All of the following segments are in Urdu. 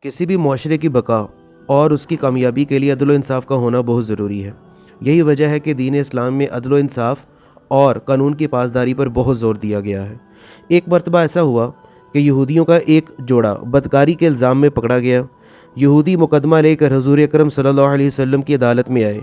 کسی بھی معاشرے کی بقا اور اس کی کامیابی کے لیے عدل و انصاف کا ہونا بہت ضروری ہے۔ یہی وجہ ہے کہ دین اسلام میں عدل و انصاف اور قانون کی پاسداری پر بہت زور دیا گیا ہے۔ ایک مرتبہ ایسا ہوا کہ یہودیوں کا ایک جوڑا بدکاری کے الزام میں پکڑا گیا۔ یہودی مقدمہ لے کر حضور اکرم صلی اللہ علیہ وسلم کی عدالت میں آئے۔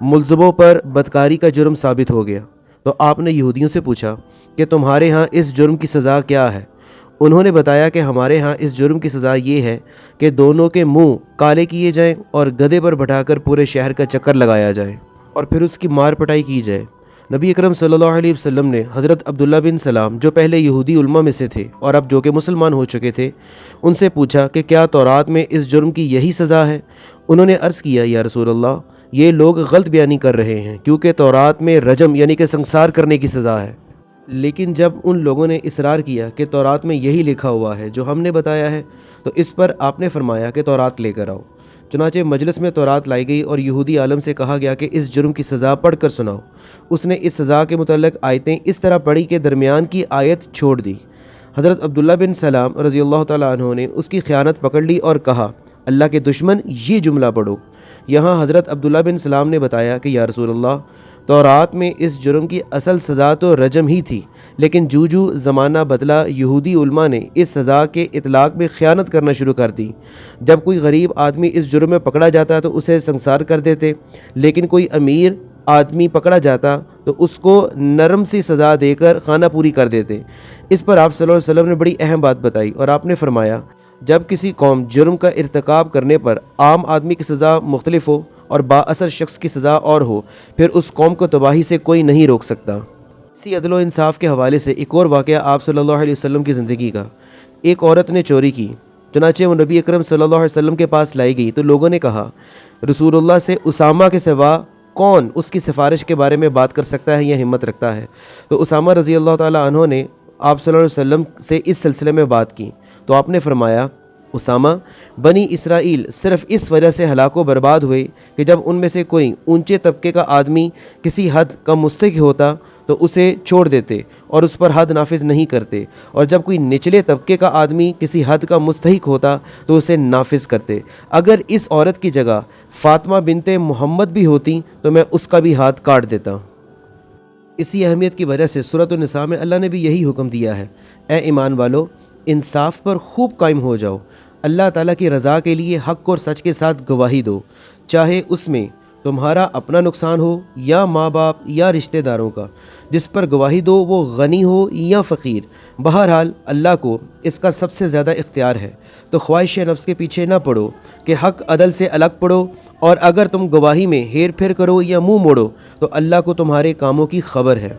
ملزموں پر بدکاری کا جرم ثابت ہو گیا تو آپ نے یہودیوں سے پوچھا کہ تمہارے ہاں اس جرم کی سزا کیا ہے؟ انہوں نے بتایا کہ ہمارے ہاں اس جرم کی سزا یہ ہے کہ دونوں کے منہ کالے کیے جائیں اور گدھے پر بٹھا کر پورے شہر کا چکر لگایا جائے اور پھر اس کی مار پٹائی کی جائے۔ نبی اکرم صلی اللہ علیہ وسلم نے حضرت عبداللہ بن سلام جو پہلے یہودی علماء میں سے تھے اور اب جو کہ مسلمان ہو چکے تھے، ان سے پوچھا کہ کیا تورات میں اس جرم کی یہی سزا ہے؟ انہوں نے عرض کیا، یا رسول اللہ، یہ لوگ غلط بیانی کر رہے ہیں، کیونکہ تورات میں رجم یعنی کہ سنسار کرنے کی سزا ہے۔ لیکن جب ان لوگوں نے اصرار کیا کہ تورات میں یہی لکھا ہوا ہے جو ہم نے بتایا ہے، تو اس پر آپ نے فرمایا کہ تورات لے کر آؤ۔ چنانچہ مجلس میں تورات لائی گئی اور یہودی عالم سے کہا گیا کہ اس جرم کی سزا پڑھ کر سناؤ۔ اس نے اس سزا کے متعلق آیتیں اس طرح پڑھی کہ درمیان کی آیت چھوڑ دی۔ حضرت عبداللہ بن سلام رضی اللہ تعالیٰ عنہ نے اس کی خیانت پکڑ لی اور کہا، اللہ کے دشمن، یہ جملہ پڑھو۔ یہاں حضرت عبداللہ بن سلام نے بتایا کہ یا رسول اللہ، تورات میں اس جرم کی اصل سزا تو رجم ہی تھی، لیکن جو زمانہ بدلا یہودی علماء نے اس سزا کے اطلاق میں خیانت کرنا شروع کر دی۔ جب کوئی غریب آدمی اس جرم میں پکڑا جاتا تو اسے سنسار کر دیتے، لیکن کوئی امیر آدمی پکڑا جاتا تو اس کو نرم سی سزا دے کر خانہ پوری کر دیتے۔ اس پر آپ صلی اللہ علیہ وسلم نے بڑی اہم بات بتائی اور آپ نے فرمایا، جب کسی قوم جرم کا ارتکاب کرنے پر عام آدمی کی سزا مختلف ہو اور با اثر شخص کی سزا اور ہو، پھر اس قوم کو تباہی سے کوئی نہیں روک سکتا۔ اسی عدل و انصاف کے حوالے سے ایک اور واقعہ آپ صلی اللہ علیہ وسلم کی زندگی کا۔ ایک عورت نے چوری کی، چنانچہ وہ نبی اکرم صلی اللہ علیہ وسلم کے پاس لائی گئی تو لوگوں نے کہا، رسول اللہ سے اسامہ کے سوا کون اس کی سفارش کے بارے میں بات کر سکتا ہے یا ہمت رکھتا ہے؟ تو اسامہ رضی اللہ تعالیٰ عنہ نے آپ صلی اللہ علیہ وسلم سے اس سلسلے میں بات کی تو آپ نے فرمایا، اسامہ، بنی اسرائیل صرف اس وجہ سے ہلاک و برباد ہوئے کہ جب ان میں سے کوئی اونچے طبقے کا آدمی کسی حد کا مستحق ہوتا تو اسے چھوڑ دیتے اور اس پر حد نافذ نہیں کرتے، اور جب کوئی نچلے طبقے کا آدمی کسی حد کا مستحق ہوتا تو اسے نافذ کرتے۔ اگر اس عورت کی جگہ فاطمہ بنت محمد بھی ہوتی تو میں اس کا بھی ہاتھ کاٹ دیتا۔ اسی اہمیت کی وجہ سے سورۃ النساء میں اللہ نے بھی یہی حکم دیا ہے، اے ایمان والو، انصاف پر خوب قائم ہو جاؤ، اللہ تعالیٰ کی رضا کے لیے حق اور سچ کے ساتھ گواہی دو، چاہے اس میں تمہارا اپنا نقصان ہو یا ماں باپ یا رشتہ داروں کا۔ جس پر گواہی دو وہ غنی ہو یا فقیر، بہرحال اللہ کو اس کا سب سے زیادہ اختیار ہے، تو خواہش نفس کے پیچھے نہ پڑو کہ حق عدل سے الگ پڑو، اور اگر تم گواہی میں ہیر پھیر کرو یا منہ موڑو تو اللہ کو تمہارے کاموں کی خبر ہے۔